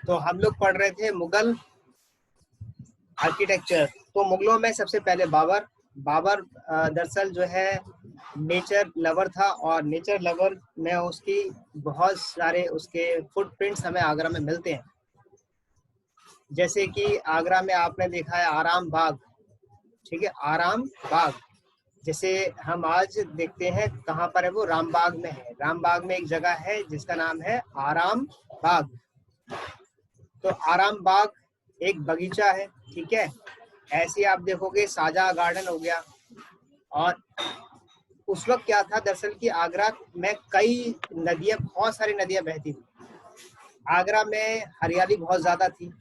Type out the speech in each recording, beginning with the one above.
तो हम लोग पढ़ रहे थे मुगल आर्किटेक्चर। तो मुगलों में सबसे पहले बाबर। बाबर दरअसल जो है नेचर लवर था, और नेचर लवर में उसकी बहुत सारे उसके फुटप्रिंट्स हमें आगरा में मिलते हैं। जैसे कि आगरा में आपने देखा है आराम बाग, ठीक है, आराम बाग। जैसे हम आज देखते हैं कहाँ पर है, वो राम बाग में है। राम बाग में एक जगह है जिसका नाम है आराम बाग। तो आराम बाग एक बगीचा है, ठीक है। ऐसे आप देखोगे शाहजहां गार्डन हो गया। और उस वक्त क्या था दरअसल कि आगरा में कई नदियां, बहुत सारी नदियां बहती थी। आगरा में हरियाली बहुत ज्यादा थी,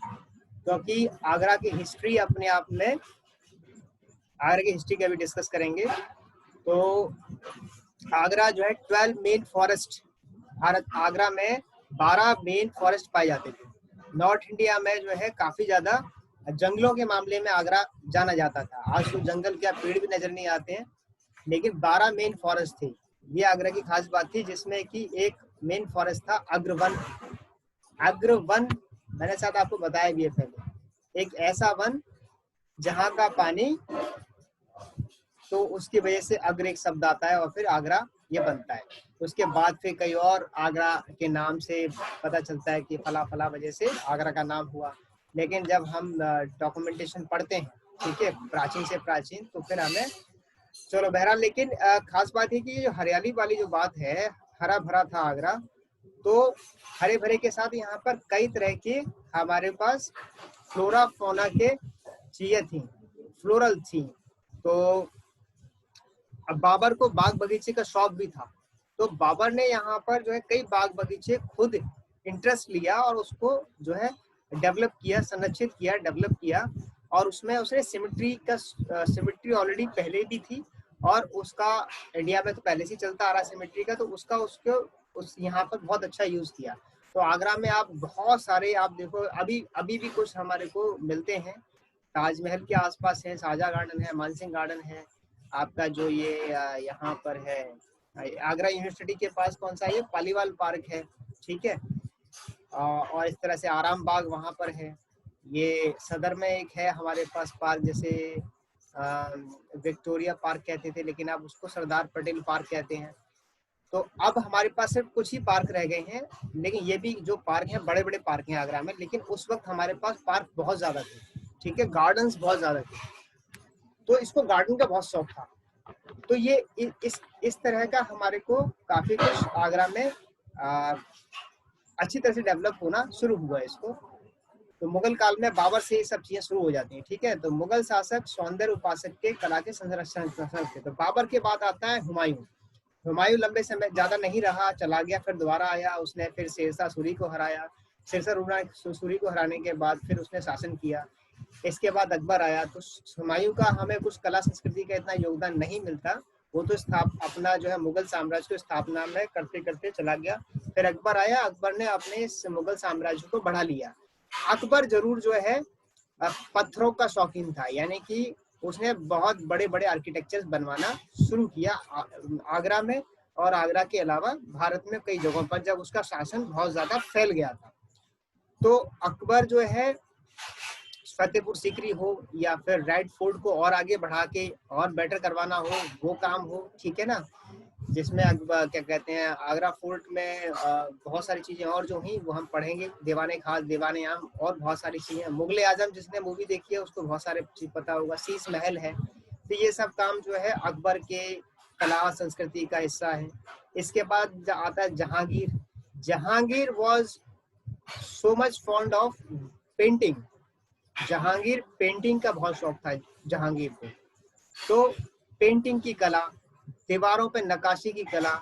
क्योंकि आगरा की हिस्ट्री अपने आप में, आगरा की हिस्ट्री का भी डिस्कस करेंगे। तो आगरा जो है 12 मेन फॉरेस्ट, भारत आगरा में 12 मेन फॉरेस्ट पाए जाते थे। नॉर्थ इंडिया में जो है काफी ज्यादा जंगलों के मामले में आगरा जाना जाता था। आज तो जंगल क्या पेड़ भी नजर नहीं आते हैं, लेकिन 12 मेन फॉरेस्ट थे। ये आगरा की खास बात थी, जिसमें कि एक मेन फॉरेस्ट था अग्रवन। अग्रवन मैंने साथ आपको बताया भी है पहले, एक ऐसा वन जहाँ का पानी, तो उसकी वजह से अग्र एक शब्द आता है और फिर आगरा ये बनता है। उसके बाद फिर कई और आगरा के नाम से पता चलता है कि फला फला वजह से आगरा का नाम हुआ। लेकिन जब हम डॉक्यूमेंटेशन पढ़ते हैं, ठीक है, प्राचीन से प्राचीन, तो फिर हमें, चलो बहरहाल, लेकिन खास बात है कि जो हरियाली वाली जो बात है, हरा भरा था आगरा। तो हरे भरे के साथ यहाँ पर कई तरह के हमारे पास फ्लोरा फौना के चीजें थी, फ्लोरल थी। तो अब बाबर को बाग बगीचे का शौक भी था, तो बाबर ने यहाँ पर जो है कई बाग बगीचे खुद इंटरेस्ट लिया और उसको जो है डेवलप किया, संरक्षित किया, डेवलप किया। और उसमें उसने सिमेट्री ऑलरेडी पहले भी थी, और उसका इंडिया में तो पहले से चलता आ रहा सिमेट्री का, तो उसका उसको उस यहाँ पर बहुत अच्छा यूज किया। तो आगरा में आप बहुत सारे, आप देखो अभी अभी भी कुछ हमारे को मिलते हैं। ताजमहल के आसपास है, शाहजहां गार्डन है, मानसिंह गार्डन है, आपका जो ये यहाँ पर है आगरा यूनिवर्सिटी के पास कौन सा, ये पालीवाल पार्क है, ठीक है। और इस तरह से आराम बाग वहाँ पर है। ये सदर में एक है हमारे पास पार्क, जैसे विक्टोरिया पार्क कहते थे, लेकिन अब उसको सरदार पटेल पार्क कहते हैं। तो अब हमारे पास सिर्फ कुछ ही पार्क रह गए हैं, लेकिन ये भी जो पार्क हैं बड़े बड़े पार्क हैं आगरा में। लेकिन उस वक्त हमारे पास पार्क बहुत ज्यादा थे, ठीक है, गार्डन्स बहुत ज्यादा थे। तो इसको गार्डन का बहुत शौक था। तो ये इस तरह का हमारे को काफी कुछ आगरा में अच्छी तरह से डेवलप होना शुरू हुआ इसको। तो मुगल काल में बाबर से ये सब चीजें शुरू हो जाती हैं, ठीक है। तो मुगल शासक सौंदर्य उपासक के कला के संरक्षण थे। तो बाबर के बाद आता है हुमायूं। हुमायूं लंबे समय ज्यादा नहीं रहा, चला गया, फिर दोबारा आया। उसने फिर शेरशाह सूरी को हराया। शेरशाह सूरी को हराने के बाद फिर उसने शासन किया। इसके बाद अकबर आया। तो हुमायूं का हमें कुछ कला संस्कृति का इतना योगदान नहीं मिलता। वो तो अपना जो है मुगल साम्राज्य को स्थापना में करते करते चला गया। फिर अकबर आया, अकबर ने अपने इस मुगल साम्राज्य को बढ़ा लिया। अकबर जरूर जो है पत्थरों का शौकीन था, यानी कि उसने बहुत बड़े बड़े आर्किटेक्चर्स बनवाना शुरू किया आगरा में, और आगरा के अलावा भारत में कई जगहों पर, जब उसका शासन बहुत ज्यादा फैल गया था। तो अकबर जो है फतेहपुर सीकरी हो या फिर रेड फोर्ट को और आगे बढ़ा के और बेटर करवाना हो, वो काम हो, ठीक है ना। जिसमें क्या कहते हैं, आगरा फोर्ट में बहुत सारी चीजें और जो ही वो हम पढ़ेंगे, दीवाने खास, दीवाने आम, और बहुत सारी चीजें। मुगले आजम जिसने मूवी देखी है उसको बहुत सारे चीज पता होगा, शीश महल है। तो ये सब काम जो है अकबर के कला संस्कृति का हिस्सा है। इसके बाद आता है Jahangir. Jahangir was so much fond of painting. Jahangir painting का बहुत शौक था जहांगीर को। तो पेंटिंग की कला, दीवारों पे नक्काशी की कला,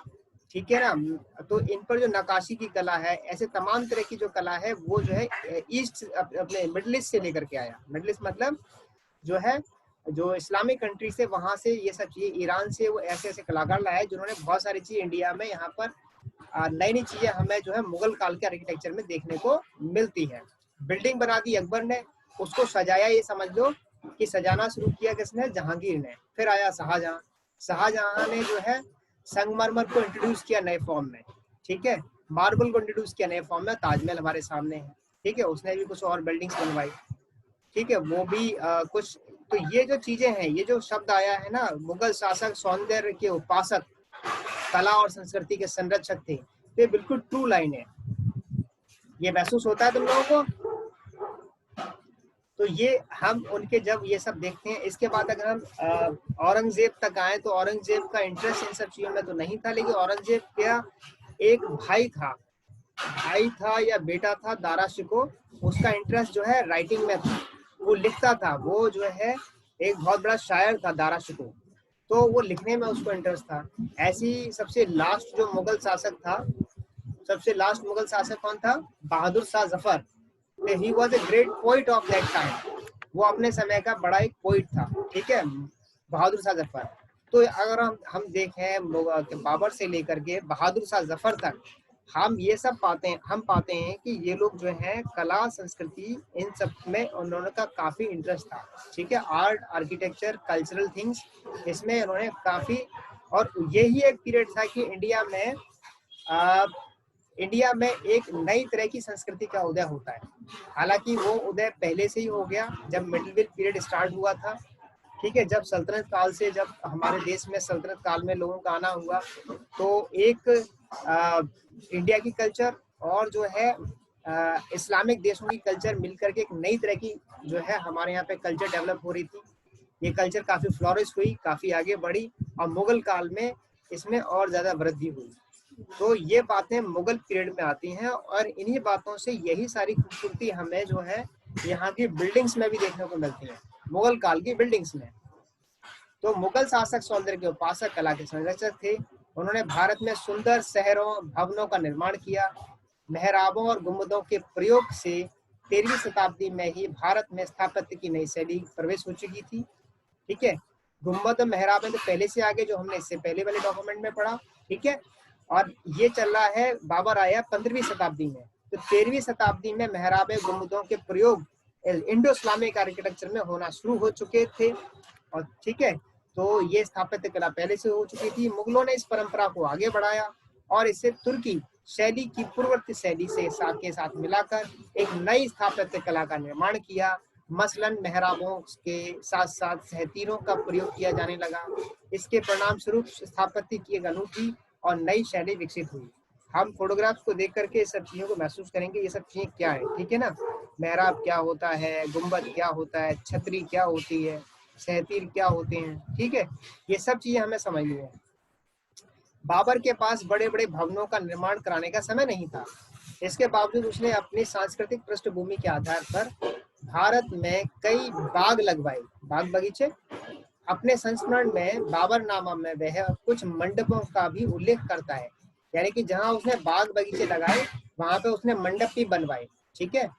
ठीक है ना। तो इन पर जो नक्काशी की कला है, ऐसे तमाम तरह की जो कला है, वो जो है ईस्ट, अपने मिडिल ईस्ट से लेकर के आया। मिडिल ईस्ट मतलब जो है, जो इस्लामिक कंट्री से, वहां से ये सब चीजें, ईरान से वो ऐसे ऐसे कलाकार लाए जिन्होंने बहुत सारी चीज इंडिया में यहाँ पर नई नई चीजें हमें जो है मुगल काल के आर्किटेक्चर में देखने को मिलती है। बिल्डिंग बना दी अकबर ने, उसको सजाया, ये समझ लो कि सजाना शुरू किया किसने, जहांगीर ने। फिर आया शाहजहां। शाहजहां ने जो है संगमरमर को इंट्रोड्यूस किया नए फॉर्म में, ठीक है, मार्बल को इंट्रोड्यूस किया नए फॉर्म में। ताजमहल हमारे सामने है। ठीक है, उसने भी कुछ और बिल्डिंग्स बनवाई, ठीक है, वो भी कुछ। तो ये जो चीजें हैं, ये जो शब्द आया है ना, मुगल शासक सौंदर्य के उपासक, कला और संस्कृति के संरक्षक थे, ये बिल्कुल ट्रू लाइन है। ये महसूस होता है तुम लोगों को? तो ये हम उनके जब ये सब देखते हैं, इसके बाद अगर हम औरंगजेब तक आए, तो औरंगजेब का इंटरेस्ट इन सब चीजों में तो नहीं था, लेकिन औरंगजेब का एक भाई था या बेटा था, दारा शिको, उसका इंटरेस्ट जो है राइटिंग में था, वो लिखता था, वो जो है एक बहुत बड़ा शायर था दारा शिको, तो वो लिखने में उसको इंटरेस्ट था। ऐसी सबसे लास्ट जो मुगल शासक था, सबसे लास्ट मुगल शासक कौन था? Bahadur Shah Zafar. He was a great poet of that time, वो अपने समय का बड़ा एक पोइट था, ठीक है, बहादुर शाह जफर। तो अगर हम देखें बाबर से लेकर के बहादुर शाह जफर तक, हम ये सब पाते हैं कि ये लोग जो हैं कला संस्कृति इन सब में उन्होंने का काफी इंटरेस्ट था, ठीक है, आर्ट आर्किटेक्चर कल्चरल थिंग्स, इसमें उन्होंने काफी। और यही एक पीरियड था कि इंडिया में एक नई तरह की संस्कृति का उदय होता है। हालांकि वो उदय पहले से ही हो गया, जब मिडिल पीरियड स्टार्ट हुआ था, ठीक है, जब सल्तनत काल से, जब हमारे देश में सल्तनत काल में लोगों का आना हुआ, तो एक इंडिया की कल्चर और जो है इस्लामिक देशों की कल्चर मिलकर के एक नई तरह की जो है हमारे यहाँ पे कल्चर डेवलप हो रही थी। ये कल्चर काफी फ्लोरिश हुई, काफी आगे बढ़ी, और मुगल काल में इसमें और ज्यादा वृद्धि हुई। तो ये बातें मुगल पीरियड में आती हैं, और इन्हीं बातों से यही सारी खूबसूरती हमें जो है यहाँ की बिल्डिंग्स में भी देखने को मिलती है, मुगल काल की बिल्डिंग्स में। तो मुगल शासक सौंदर्य के उपासक, कला के संरक्षक थे। उन्होंने भारत में सुंदर शहरों भवनों का निर्माण किया। मेहराबों और गुंबदों के प्रयोग से 13वीं शताब्दी में ही भारत में स्थापत्य की नई शैली प्रवेश हो चुकी थी, ठीक है। गुम्बद और मेहराबें तो पहले से आगे, जो हमने इससे पहले वाले डॉक्यूमेंट में पढ़ा, ठीक है। और ये चल रहा है, बाबर आया 15वीं शताब्दी में, तो 13वीं शताब्दी में मेहराबे गुम्बदों के प्रयोग इंडो इस्लामिक आर्किटेक्चर में होना शुरू हो चुके थे, और ठीक है, तो ये स्थापत्य कला पहले से हो चुकी थी। मुगलों ने इस परंपरा को आगे बढ़ाया और इसे तुर्की शैली की पूर्ववर्ती शैली से साथ मिलाकर एक नई स्थापत्य कला का निर्माण किया। मसलन मेहराबों के साथ साथ सहतीरों का प्रयोग किया जाने लगा। इसके परिणाम स्वरूप स्थापत्य की एक अनूठी और नई शैली विकसित हुई। हम फोटोग्राफ्स को देख करके सब चीजों को महसूस करेंगे, ये सब चीजें क्या है, ठीक है ना। मेहराब क्या होता है, गुंबद क्या होता है, छतरी क्या होती है, सहतीर क्या होते हैं, ठीक है, ये सब चीजें हमें समझनी है। बाबर के पास बड़े बड़े भवनों का निर्माण कराने का समय नहीं था। इसके बावजूद उसने अपनी सांस्कृतिक पृष्ठभूमि के आधार पर भारत में कई बाग लगवाए, बाग बगीचे। अपने संस्मरण में बाबरनामा में वह कुछ मंडपों का भी उल्लेख करता है, यानी कि जहां उसने बाग बगीचे लगाए, वहां पे उसने मंडप भी बनवाए, ठीक है।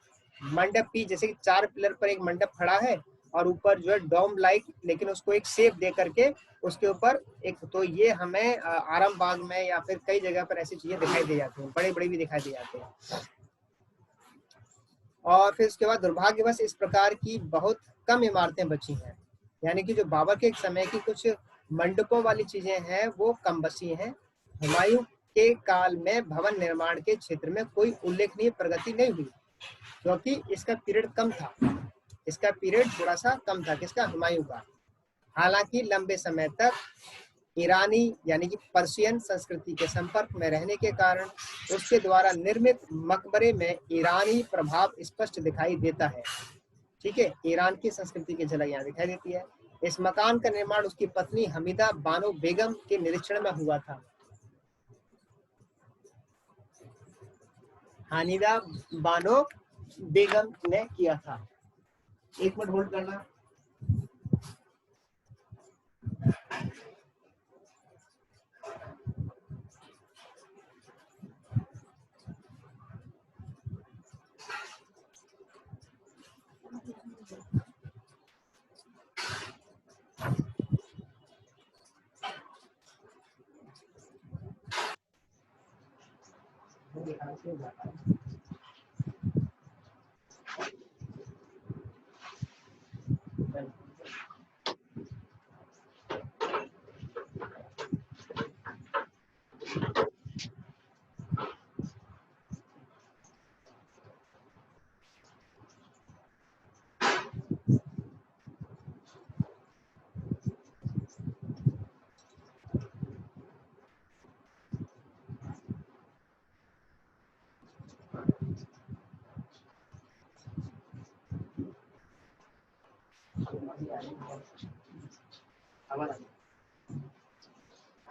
मंडप की, जैसे कि 4 पिलर पर एक मंडप खड़ा है, और ऊपर जो है डोम लाइक, लेकिन उसको एक शेप दे करके उसके ऊपर एक, तो ये हमें आराम बाग में या फिर कई जगह पर ऐसी चीजें दिखाई दे जाती हैं, बड़े बड़े भी दिखाई दे जाते हैं। और फिर उसके बाद दुर्भाग्यवश इस प्रकार की बहुत कम इमारतें बची हैं, यानी कि जो बाबर के समय की कुछ मंडपों वाली चीजें हैं वो कम बची हैं। हुमायूं के काल में भवन निर्माण के क्षेत्र में कोई उल्लेखनीय प्रगति नहीं हुई, क्योंकि इसका पीरियड कम था, इसका पीरियड थोड़ा सा कम था, किसका? हुमायूं का। हालांकि लंबे समय तक ईरानी यानी कि पर्शियन संस्कृति के संपर्क में रहने के कारण उसके द्वारा निर्मित मकबरे में ईरानी प्रभाव स्पष्ट दिखाई देता है, ठीक है, ईरान की संस्कृति की झलक यहाँ दिखाई देती है। इस मकान का निर्माण उसकी पत्नी हमीदा बानो बेगम के निरीक्षण में हुआ था। हमीदा बानो बेगम ने किया था। एक मिनट होल्ड करना।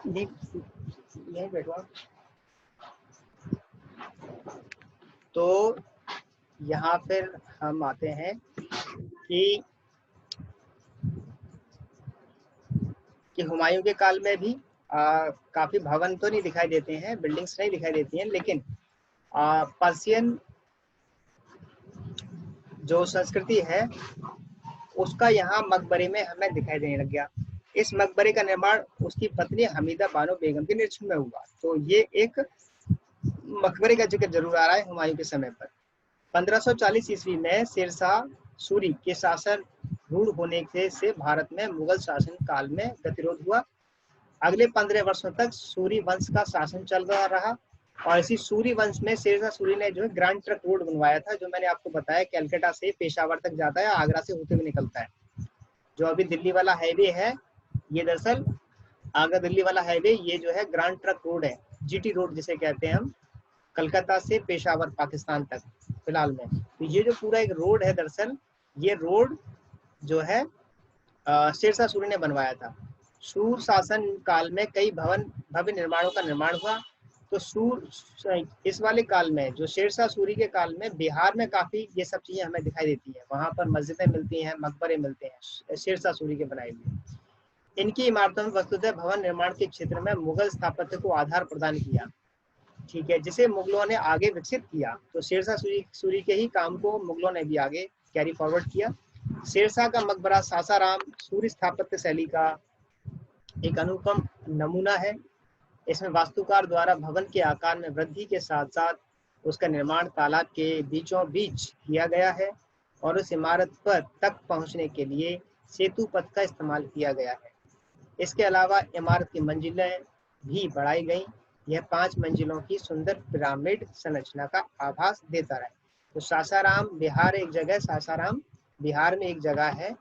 यही बैठो। तो यहाँ फिर हम आते हैं कि हुमायूं के काल में भी काफी भवन तो नहीं दिखाई देते हैं, बिल्डिंग्स नहीं दिखाई देती हैं, लेकिन पर्शियन जो संस्कृति है उसका यहाँ मकबरे में हमें दिखाई देने लग गया। इस मकबरे का निर्माण उसकी पत्नी हमीदा बानो बेगम के नेतृत्व में हुआ। तो ये एक मकबरे का जिक्र जरूर आ रहा है हुमायूं के समय पर। 1540 ईस्वी में शेरशाह सूरी के शासन रूढ़ होने से भारत में मुगल शासन काल में गतिरोध हुआ। अगले 15 वर्षों तक सूरी वंश का शासन चल रहा रहा और इसी सूरी वंश में शेरशाह सूरी ने जो है ग्रैंड ट्रंक रोड बनवाया था, जो मैंने आपको बताया कलकत्ता से पेशावर तक जाता है, आगरा से होते हुए निकलता है। जो अभी दिल्ली वाला हाईवे है, ये दरअसल आगरा दिल्ली वाला हाईवे, ये जो है ग्रैंड ट्रंक रोड है, जीटी रोड जिसे कहते हैं हम, कलकत्ता से पेशावर पाकिस्तान तक फिलहाल में। तो ये जो पूरा एक रोड है, दरअसल ये रोड जो है शेरशाह सूरी ने बनवाया था। सूर शासन काल में कई भव्य निर्माणों का निर्माण हुआ। तो सूर इस वाले काल में, जो शेरशाह सूरी के काल में, बिहार में काफी ये सब चीजें हमें दिखाई देती है। वहां पर मस्जिदें मिलती हैं, मकबरे मिलते हैं शेरशाह सूरी के बनाए हुए। इनकी इमारतों में वस्तुतः भवन निर्माण के क्षेत्र में मुगल स्थापत्य को आधार प्रदान किया, ठीक है, जिसे मुगलों ने आगे विकसित किया। तो शेरशाह सूरी के ही काम को मुगलों ने भी आगे कैरी फॉरवर्ड किया। शेरशाह का मकबरा सासाराम सूरी स्थापत्य शैली का एक अनुपम नमूना है। इसमें वास्तुकार द्वारा भवन के आकार में वृद्धि के साथ साथ उसका निर्माण तालाब के बीचों बीच किया गया है और उस इमारत पर तक पहुंचने के लिए सेतु पथ का इस्तेमाल किया गया है। इसके अलावा इमारत की मंजिलें भी बढ़ाई गई। यह 5 मंजिलों की सुंदर पिरामिड संरचना का आभास देता है। तो सासाराम बिहार एक जगह, सासाराम बिहार में एक जगह है,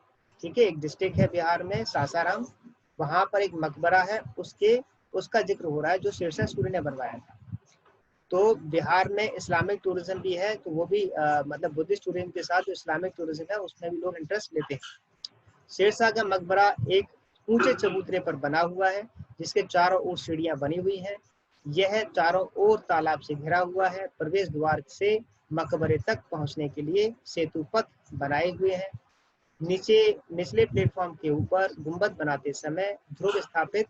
ठीक है, एक डिस्ट्रिक्ट है बिहार में सासाराम। वहां पर एक मकबरा है, उसका जिक्र हो रहा है जो शेरशाह सूरी ने बनवाया था। तो बिहार में इस्लामिक टूरिज्म भी है, तो वो भी मतलब बुद्धिस्ट टूरिज्म के साथ जो इस्लामिक टूरिज्म है उसमें भी लोग इंटरेस्ट लेते हैं। शेरशाह का मकबरा एक ऊंचे चबूतरे पर बना हुआ है जिसके चारों ओर सीढ़ियां बनी हुई हैं। यह चारों ओर तालाब से घिरा हुआ है। प्रवेश द्वार से मकबरे तक पहुंचने के लिए सेतु पथ बनाए हुए हैं। निचले प्लेटफॉर्म के ऊपर गुंबद बनाते समय ध्रुव स्थापित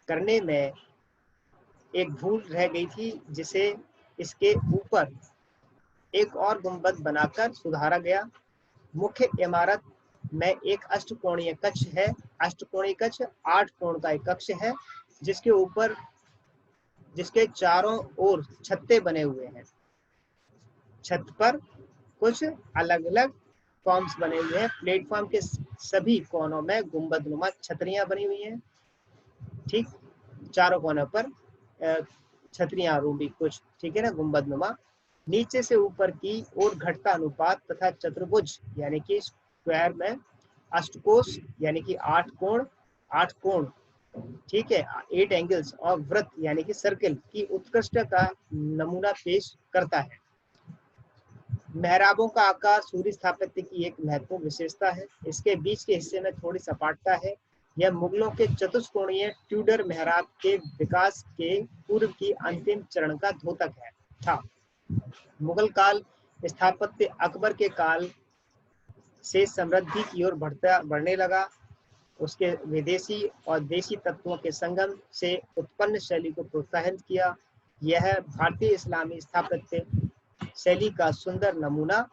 करने में एक भूल रह गई थी, जिसे इसके ऊपर एक और गुंबद बनाकर सुधारा गया। मुख्य इमारत में एक अष्टकोणीय कक्ष है। अष्टकोणीय कक्ष 8 कोण का एक कक्ष है जिसके चारों ओर छत्ते बने हुए हैं। छत पर कुछ अलग अलग फॉर्म्स बने हुए हैं। प्लेटफॉर्म के सभी कोनों में गुंबदनुमा छतरियां बनी हुई हैं, ठीक, चारों कोनों पर छतरियां रूबी कुछ, ठीक है ना, गुंबदनुमा। नीचे से ऊपर की ओर घटता अनुपात तथा चतुर्भुज यानी कि स्क्वायर में अष्टकोश यानी कि 8 कोण, ठीक है, 8 एंगल्स और वृत्त यानी कि सर्कल की उत्कृष्ट का नमूना पेश करता है। मेहराबों का आकार सूरी स्थापत्य की एक महत्वपूर्ण विशेषता है। इसके बीच के हिस्से में थोड़ी सपाटता है। यह मुगलों के चतुष्कोणीय ट्यूडर मेहराब के विकास के पूर्व की अंतिम चरण का द्योतक है था। मुगल काल स्थापत्य अकबर के काल से समृद्धि की ओर बढ़ने लगा। उसके विदेशी और देशी तत्वों के संगम से उत्पन्न शैली को प्रोत्साहित किया। यह भारतीय इस्लामी स्थापत्य शैली का सुंदर नमूना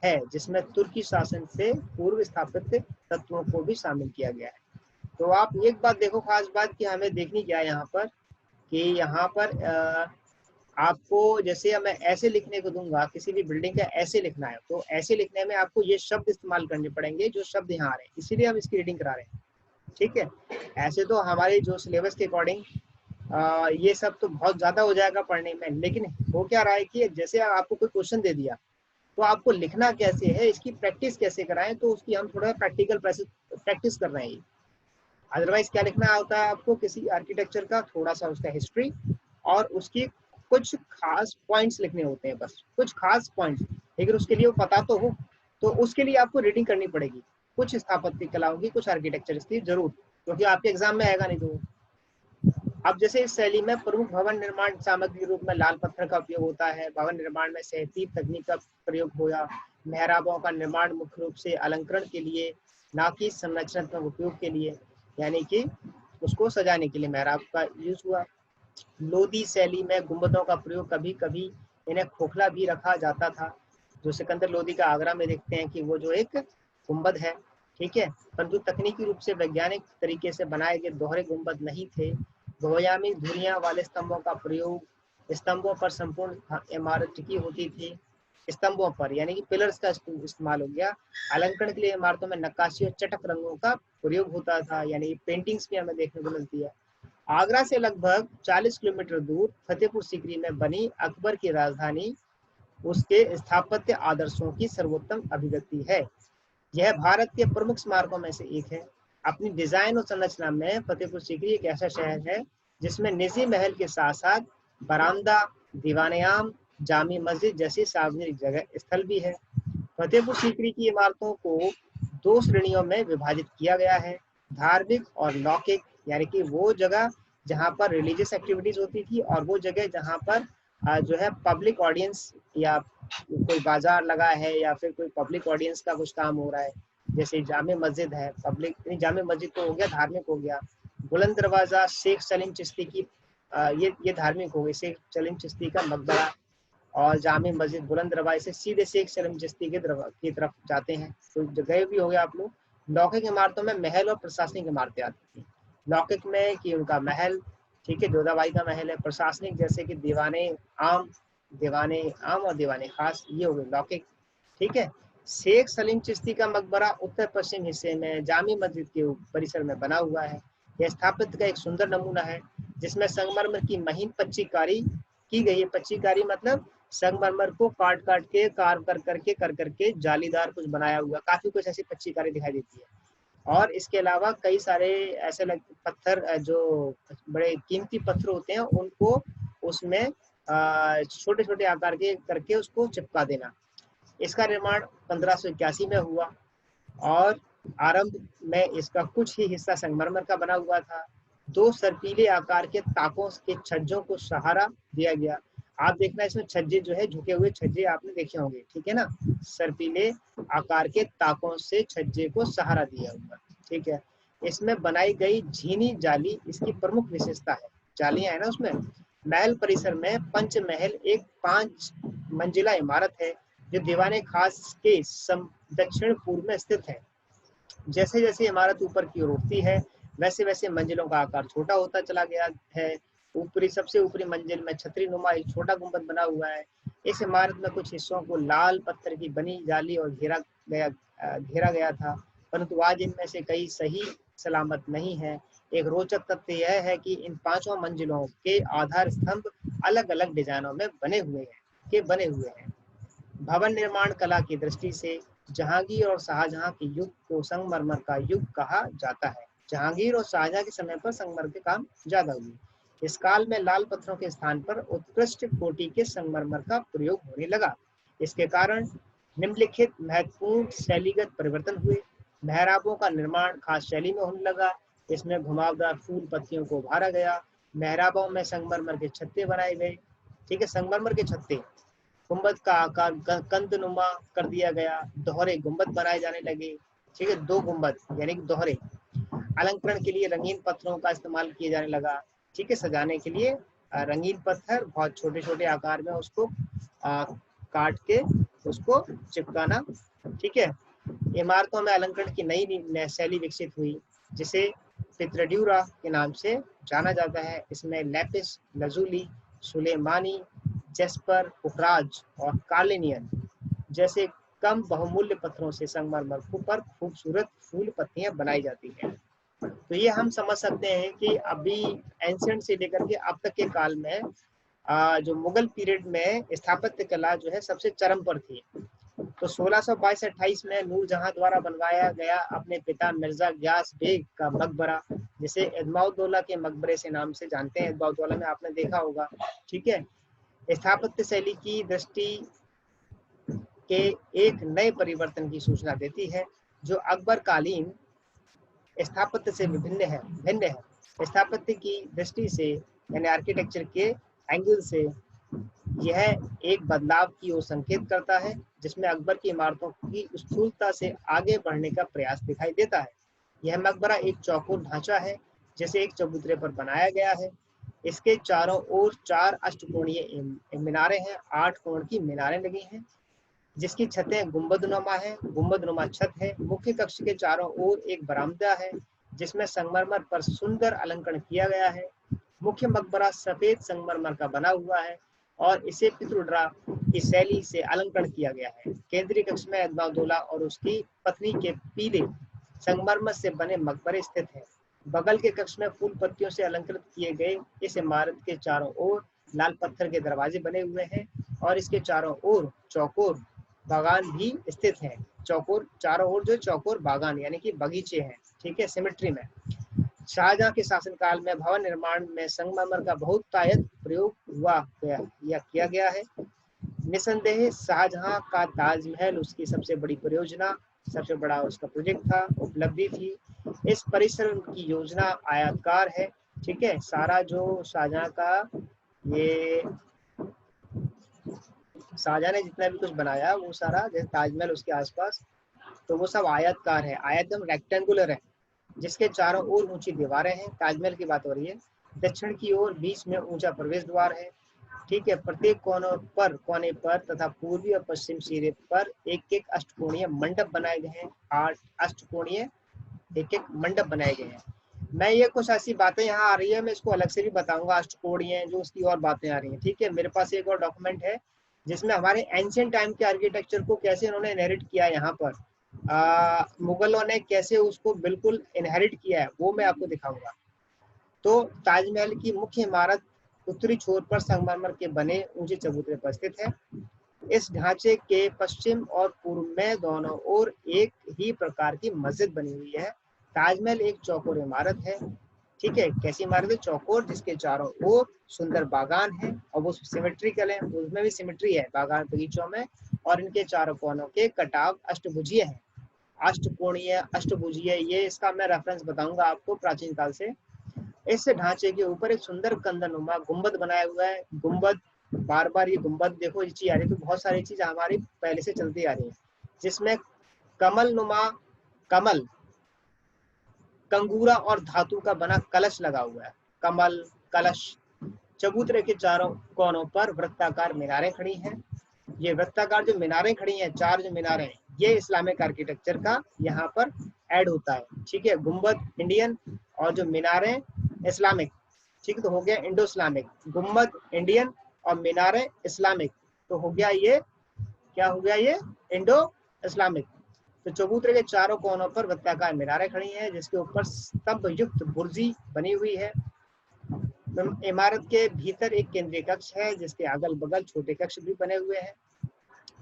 है जिसमें तुर्की शासन से पूर्व स्थापत्य तत्वों को भी शामिल किया गया है। तो आप एक बात देखो, खास बात कि हमें देखनी क्या है यहाँ पर, कि यहाँ पर आपको जैसे मैं ऐसे लिखने को दूंगा, किसी भी बिल्डिंग का ऐसे लिखना है, तो ऐसे लिखने में आपको ये शब्द इस्तेमाल करने पड़ेंगे जो शब्द यहाँ आ रहे हैं, इसीलिए हम इसकी रीडिंग करा रहे हैं, ठीक है। ऐसे तो हमारे जो सिलेबस के अकॉर्डिंग ये सब तो बहुत ज्यादा हो जाएगा पढ़ने में, लेकिन हो क्या रहा है कि जैसे आपको कोई क्वेश्चन दे दिया तो आपको लिखना कैसे है, इसकी प्रैक्टिस कैसे कराएं, तो उसकी हम थोड़ा प्रैक्टिकल प्रैक्टिस कर रहे हैं। अदरवाइज क्या लिखना होता है आपको, किसी आर्किटेक्चर का थोड़ा सा उसका हिस्ट्री और उसकी कुछ खास पॉइंट्स लिखने होते हैं, बस कुछ खास पॉइंट्स, लेकिन उसके लिए वो पता तो हो, तो उसके लिए आपको रीडिंग करनी पड़ेगी, कुछ स्थापत्य कलाओं की, कुछ आर्किटेक्चर की जरूर। क्योंकि आपके एग्जाम में आएगा नहीं तो। अब जैसे इस शैली में प्रमुख भवन निर्माण सामग्री के रूप में लाल पत्थर का उपयोग होता है। भवन निर्माण में सहतीब तकनीक का प्रयोग हुआ। मेहराबों का निर्माण मुख्य रूप से अलंकरण के लिए, ना कि संरचनात्मक उपयोग के लिए, यानी कि उसको सजाने के लिए मेहराब का यूज हुआ। लोदी शैली में गुंबदों का प्रयोग, कभी कभी इन्हें खोखला भी रखा जाता था। जो सिकंदर लोदी का आगरा में देखते हैं कि वो जो एक गुंबद है, ठीक है, परंतु तकनीकी रूप से वैज्ञानिक तरीके से बनाए गए दोहरे गुंबद नहीं थे। बहुआयामी धुरियां वाले स्तंभों का प्रयोग, स्तंभों पर संपूर्ण इमारत टिकी होती थी। स्तंभों पर यानी कि पिलर्स का इस्तेमाल हो गया। अलंकरण के लिए इमारतों में नक्काशी और चटक रंगों का प्रयोग होता था, यानी पेंटिंग्स भी हमें देखने को मिलती है। आगरा से लगभग 40 किलोमीटर दूर फतेहपुर सीकरी में बनी अकबर की राजधानी उसके स्थापत्य आदर्शों की सर्वोत्तम अभिव्यक्ति है। यह भारत के प्रमुख स्मारकों में से एक है। अपनी डिजाइन और संरचना में फतेहपुर सीकरी एक ऐसा शहर है जिसमें निजी महल के साथ साथ बरामदा, दीवान-ए-आम, जामी मस्जिद जैसी सार्वजनिक जगह स्थल भी है। फतेहपुर सीकरी की इमारतों को दो श्रेणियों में विभाजित किया गया है, धार्मिक और लौकिक, यानी कि वो जगह जहाँ पर रिलीजियस एक्टिविटीज होती थी और वो जगह जहाँ पर जो है पब्लिक ऑडियंस या कोई बाजार लगा है या फिर कोई पब्लिक ऑडियंस का कुछ काम हो रहा है। जैसे जामे मस्जिद है, पब्लिक नहीं, जामे मस्जिद तो हो गया, धार्मिक हो गया। बुलंद दरवाजा शेख सलीम चिश्ती की ये धार्मिक हो गई, शेख सलीम चिश्ती का मकबरा। और जामे मस्जिद बुलंद दरवाजे से सीधे शेख सलीम चिश्ती की तरफ जाते हैं, तो गए भी हो गए आप लोग। लौकिक इमारतों में महल और प्रशासनिक इमारतें आती थी। लौकिक में कि उनका महल, ठीक है, जोधाबाई का महल है। प्रशासनिक जैसे कि आम दीवाने आम और दीवाने खास, ये हो गए लौकिक, ठीक है। शेख सलीम चिश्ती का मकबरा उत्तर पश्चिम हिस्से में जामी मस्जिद के परिसर में बना हुआ है। यह स्थापत्य का एक सुंदर नमूना है जिसमें संगमरमर की महीन पच्चीकारी की गई है। पच्चीकारी मतलब संगमरमर को काट काट के कार्व कर करके जालीदार कुछ बनाया हुआ, काफी कुछ ऐसी पच्चीकारी दिखाई देती है। और इसके अलावा कई सारे ऐसे पत्थर जो बड़े कीमती पत्थर होते हैं उनको उसमें छोटे छोटे आकार के करके उसको चिपका देना। इसका निर्माण 1581 में हुआ और आरंभ में इसका कुछ ही हिस्सा संगमरमर का बना हुआ था। दो सर्पीले आकार के ताकों के छज्जों को सहारा दिया गया। आप देखना इसमें छज्जे जो है झुके हुए छज्जे आपने देखे होंगे, ठीक है ना। सर्पीले आकार के ताकों से छज्जे को सहारा दिया हुआ, ठीक है। इसमें बनाई गई झीनी जाली इसकी प्रमुख विशेषता है। जालियां है ना उसमें। महल परिसर में पंचमहल एक 5 मंजिला इमारत है जो दीवाने खास के दक्षिण पूर्व में स्थित है। जैसे जैसे इमारत ऊपर की ओर उठती है वैसे वैसे मंजिलों का आकार छोटा होता चला गया है। ऊपरी सबसे ऊपरी मंजिल में छतरी नुमा एक छोटा गुंबद बना हुआ है। इस इमारत में कुछ हिस्सों को लाल पत्थर की बनी जाली और घेरा गया था, परंतु आज इनमें से कई सही सलामत नहीं है। एक रोचक तथ्य यह है कि इन पांचों मंजिलों के आधार स्तंभ अलग अलग डिजाइनों में बने हुए हैं। भवन निर्माण कला की दृष्टि से जहांगीर और शाहजहां के युग को संगमरमर का युग कहा जाता है। जहांगीर और शाहजहां के समय पर संगमरमर के काम ज्यादा हुए। इस काल में लाल पत्थरों के स्थान पर उत्कृष्ट कोटि के संगमरमर का प्रयोग होने लगा। इसके कारण निम्नलिखित महत्वपूर्ण शैलीगत परिवर्तन हुए। मेहराबों का निर्माण खास शैली में होने लगा। इसमें घुमावदार फूल पत्तियों को उभारा गया। मेहराबों में संगमरमर के छत्ते बनाए गए, ठीक है, संगमरमर के छत्ते। गुंबद का आकार कंदनुमा कर दिया गया। दोहरे गुंबद बनाए जाने लगे, ठीक है, 2 गुंबद यानी कि दोहरे। अलंकरण के लिए रंगीन पत्थरों का इस्तेमाल किया जाने लगा, ठीक है, सजाने के लिए रंगीन पत्थर बहुत छोटे छोटे आकार में उसको काट के उसको चिपकाना, ठीक है। इमारतों में अलंकरण की नई शैली विकसित हुई जिसे पित्रड्यूरा के नाम से जाना जाता है। इसमें लैपिस लजुली, सुलेमानी, जेस्पर, पुखराज और कार्लिनियन जैसे कम बहुमूल्य पत्थरों से संगमरमर पर खूबसूरत फूल पत्तियां बनाई जाती हैं। तो ये हम समझ सकते हैं कि अभी एंशिएंट से लेकर के अब तक के काल में जो मुगल पीरियड में स्थापत्य कला जो है सबसे चरम पर थी। तो 1622-28 में नूरजहां द्वारा बनवाया गया अपने पिता मिर्जा ग्यास बेग का मकबरा, जिसे एतमाउद्दौला के मकबरे से नाम से जानते हैं, एतमाउद्दौला में आपने देखा होगा, ठीक है, स्थापत्य शैली की दृष्टि के एक नए परिवर्तन की सूचना देती है जो अकबर कालीन स्थापत्य से भिन्न है। स्थापत्य की दृष्टि से यानी आर्किटेक्चर के एंगल से यह एक बदलाव की ओर संकेत करता है, जिसमें अकबर की इमारतों की स्थूलता से आगे बढ़ने का प्रयास दिखाई देता है। यह मकबरा एक चौकोर ढांचा है, जैसे एक चबूतरे पर बनाया गया है। इसके चारों ओर 4 अष्टकोणीय मीनारें हैं, 8 कोण की मीनारें लगी हैं, जिसकी छतें गुंबदनुमा है, गुंबदनुमा छत है। मुख्य कक्ष के चारों ओर एक बरामदा है, जिसमें संगमरमर पर सुंदर अलंकरण किया गया है। मुख्य मकबरा सफेद संगमरमर का बना हुआ है और इसे पित्रोड्रा की शैली से अलंकरण किया गया है। केंद्रीय कक्ष में अब्दुल्ला और उसकी पत्नी के पीले संगमरमर से बने मकबरे स्थित हैं। बगल के कक्ष में फूल पत्तियों से अलंकृत किए गए इस इमारत के चारों ओर लाल पत्थर के दरवाजे बने हुए हैं और इसके चारों ओर चौकोर बागान भी स्थित हैं। चौकोर चारों ओर जो चौकोर बागान यानी कि बगीचे हैं, ठीक है, सिमेट्री में। शाहजहां के शासनकाल में भवन निर्माण में संगमरमर का बहुतायत प्रयोग किया गया है। निसंदेह शाहजहां का ताजमहल उसकी सबसे बड़ी परियोजना, सबसे बड़ा उसका प्रोजेक्ट था, उपलब्धि थी। इस परिसर की योजना आयताकार है, ठीक है। सारा जो शाहजहां का ये शाहजहां ने जितना भी कुछ बनाया वो सारा, जैसे ताजमहल उसके आसपास, तो वो सब आयतकार है, आयतन रेक्टेंगुलर है, जिसके चारों ओर ऊंची दीवारें हैं। ताजमहल की बात हो रही है। दक्षिण की ओर बीच में ऊंचा प्रवेश द्वार है, ठीक है। प्रत्येक कोने पर तथा पूर्वी और पश्चिम सिरे पर एक एक अष्टकोणीय मंडप बनाए गए हैं। 8 अष्टकोणीय एक एक मंडप बनाए गए हैं। मैं ये कुछ ऐसी बातें यहाँ आ रही है, मैं इसको अलग से भी बताऊंगा, अष्टकोणीय जो उसकी और बातें आ रही हैं, ठीक है। मेरे पास एक और डॉक्यूमेंट है जिसमें हमारे एंशिएंट टाइम के आर्किटेक्चर को कैसे उन्होंने इनहेरिट किया यहाँ पर, मुगलों ने कैसे उसको बिल्कुल इनहेरिट किया है, वो मैं आपको दिखाऊंगा। तो ताजमहल की मुख्य इमारत उत्तरी छोर पर संगमरमर के बने ऊंचे चबूतरे पर स्थित है। इस ढांचे के पश्चिम और पूर्व में दोनों ओर एक ही प्रकार की मस्जिद बनी हुई है। ताजमहल एक चौकोर इमारत है, ठीक है। कैसी इमारत है? चौकोर, जिसके चारों ओर सुंदर बागान है और वो सिमेट्रिकल है, उसमें भी सिमेट्री है बागान बगीचों में, और इनके चारों कोनों के कटाव अष्टभुजीय है, अष्टकोणीय अष्टभुजीय। ये इसका मैं रेफरेंस बताऊंगा आपको प्राचीन काल से। इस ढांचे के ऊपर एक सुंदर कंदनुमा गुंबद बनाया हुआ है। गुंबद, बार बार ये गुंबद देखो, ये चीज आ रही है, तो बहुत सारी चीज हमारी पहले से चलती आ रही है, जिसमें कमल नुमा, कमल, कंगूरा और धातु का बना कलश लगा हुआ है, कमल कलश। चबूतरे के चारों कोनों पर वृत्ताकार मीनारें खड़ी हैं। ये वृत्ताकार जो मीनारें खड़ी हैं, 4 जो मीनारें, ये इस्लामिक आर्किटेक्चर का यहाँ पर ऐड होता है, ठीक है। गुंबद इंडियन और जो मीनारें इस्लामिक, ठीक है। तो हो गया इंडो इस्लामिक, गुंबद इंडियन और मीनारें इस्लामिक, तो हो गया ये, क्या हो गया ये, इंडो इस्लामिक। तो चबूतरे के चारों कोनों पर वृत्ताकार मीनारें खड़ी हैं, जिसके ऊपर स्तंभ युक्त बुर्जी बनी हुई है। इमारत के भीतर एक केंद्रीय कक्ष है, जिसके अगल बगल छोटे कक्ष भी बने हुए हैं।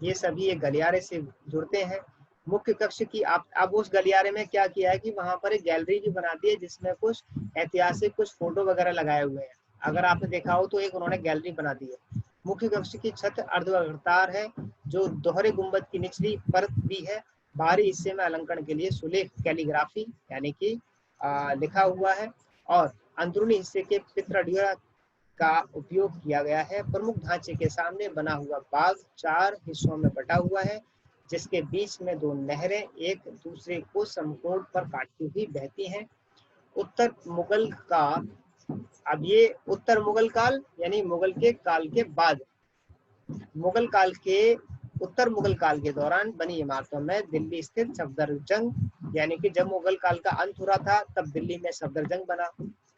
ये सभी एक गलियारे से जुड़ते हैं। मुख्य कक्ष की आप अब उस गलियारे में क्या किया है कि वहां पर एक गैलरी भी बना दी है, जिसमें कुछ ऐतिहासिक कुछ फोटो वगैरह लगाए हुए हैं। अगर आपने देखा हो तो एक उन्होंने गैलरी बना दी है। मुख्य कक्ष की छत अर्धवर्ताकार है, जो दोहरे गुंबद की निचली परत भी है। बाहरी हिस्से में अलंकरण के लिए सुलेख कैलीग्राफी यानी कि लिखा हुआ है, और अंदरूनी हिस्से के पित्रडिया का उपयोग किया गया है। प्रमुख ढांचे के सामने बना हुआ बाग 4 हिस्सों में बटा हुआ है, जिसके बीच में 2 नहरें एक दूसरे को समकोण पर काटती हुई बहती हैं। उत्तर मुगल का, अब ये उत्तर मुगल काल यानी मुगल के काल के बाद, मुगल काल के उत्तर मुगल काल के दौरान बनी इमारतों में दिल्ली स्थित सफदरजंग, यानी कि जब मुगल काल का अंत हो रहा था तब दिल्ली में सफदरजंग बना।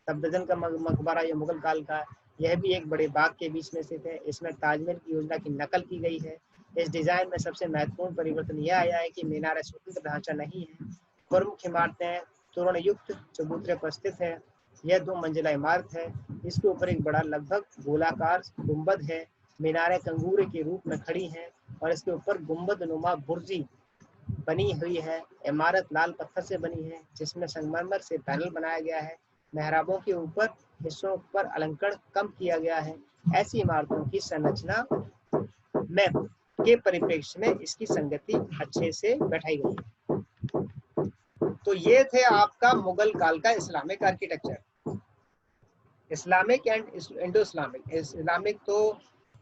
सफदरजंग का मकबरा ये मुगल काल का, यह भी एक बड़े बाग के बीच में स्थित है। इसमें ताजमहल की योजना की नकल की गई है। इस डिजाइन में सबसे महत्वपूर्ण परिवर्तन यह आया है कि मीनार स्वतंत्र ढांचा नहीं है। प्रमुख इमारतें तोरण युक्त चबूतरे पर स्थित है। यह 2 मंजिला इमारत है, इसके ऊपर एक बड़ा लगभग गोलाकार गुंबद है। मीनारें कंगूरे के रूप में खड़ी हैं और इसके ऊपर गुंबद नुमा बुर्जी बनी हुई है। इमारत लाल पत्थर से बनी है, जिसमें संगमरमर से पैनल बनाया गया है। मेहराबों के ऊपर हिस्सों पर अलंकरण कम किया गया है। ऐसी इमारतों की संरचना में के परिप्रेक्ष्य में इसकी संगति अच्छे से बैठाई गई है। तो ये थे आपका मुगल काल का Islamic architecture. Islamic and Indo Islamic. Islamic तो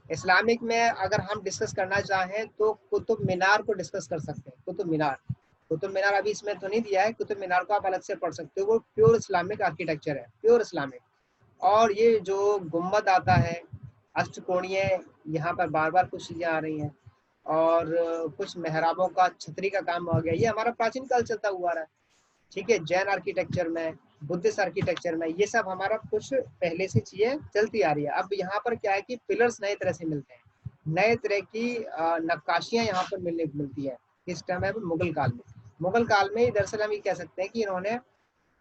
इस्लामिक में अगर हम डिस्कस करना चाहें तो कुतुब मीनार को डिस्कस कर सकते हैं। कुतुब मीनार अभी इसमें तो नहीं दिया है, कुतुब मीनार को आप अलग से पढ़ सकते हो, वो प्योर इस्लामिक आर्किटेक्चर है, प्योर इस्लामिक। और ये जो गुम्बद आता है अष्टकोणीय, यहाँ पर बार बार कुछ चीजें आ रही हैं, और कुछ मेहराबों का छतरी का काम हो गया, ये हमारा प्राचीन काल चलता हुआ रहा है। ठीक है, जैन आर्किटेक्चर में, बुद्धिस्ट आर्किटेक्चर में, ये सब हमारा कुछ पहले से चीजें चलती आ रही है। अब यहाँ पर क्या है कि पिलर्स नए तरह से मिलते हैं, नए तरह की नक्काशियां यहाँ पर मिलती है। किस टाइम है? मुगल काल में। मुगल काल में दरअसल हम ये कह सकते हैं कि इन्होंने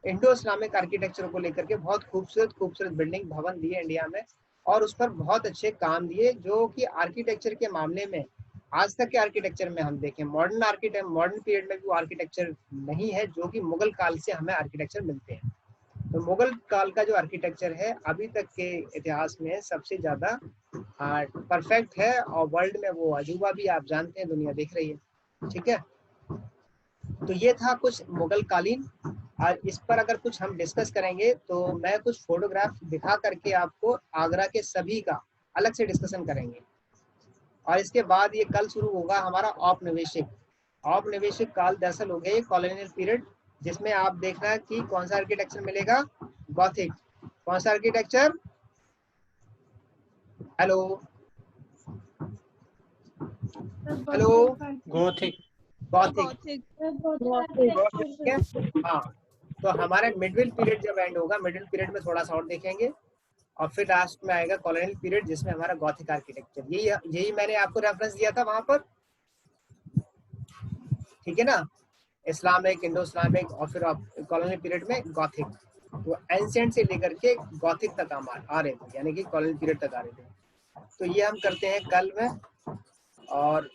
इंडो इस्लामिक आर्किटेक्चर को लेकर के बहुत खूबसूरत बिल्डिंग भवन दिए इंडिया में, और उस पर बहुत अच्छे काम दिए, जो कि आर्किटेक्चर के मामले में आज तक के आर्किटेक्चर में हम देखें, मॉडर्न पीरियड में भी वो आर्किटेक्चर नहीं है जो कि मुगल काल से हमें आर्किटेक्चर मिलते हैं। तो मुगल काल का जो आर्किटेक्चर है अभी तक के इतिहास में सबसे ज्यादा परफेक्ट है, और वर्ल्ड में वो अजूबा भी आप जानते हैं, दुनिया देख रही है। ठीक है, तो ये था कुछ मुगल कालीन। और इस पर अगर कुछ हम डिस्कस करेंगे तो मैं कुछ फोटोग्राफ दिखा करके आपको आगरा के सभी का अलग से डिस्कशन करेंगे। और इसके बाद ये कल शुरू होगा हमारा औपनिवेशिक काल। दरअसल हो गया ये कॉलोनियल पीरियड, जिसमें आप देखना कि कौन सा आर्किटेक्चर मिलेगा, गॉथिक। कौन सा architecture? Hello hello, Gothic. Gothic. ठीक है, हाँ। तो हमारे मिडिल पीरियड जब एंड होगा, मिडिल पीरियड में थोड़ा सा और देखेंगे, और फिर लास्ट में आएगा कॉलोनियल पीरियड, जिसमें हमारा गॉथिक आर्किटेक्चर। यही मैंने आपको रेफरेंस दिया था वहां पर। ठीक है ना, इस्लामिक, इंडो इस्लामिक, और फिर कॉलोनियल पीरियड में गॉथिक। तो एंशिएंट से लेकर के गॉथिक तक हम आ रहे थे, यानी कि कॉलोनियल पीरियड तक आ रहे थे। तो ये हम करते हैं कल में, और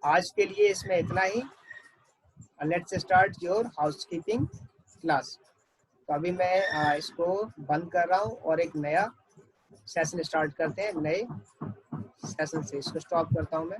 आज के लिए इसमें इतना ही। Let's start your housekeeping class. तो अभी मैं इसको बंद कर रहा हूँ और एक नया सेशन स्टार्ट करते हैं। नए सेशन से इसको स्टॉप करता हूँ मैं।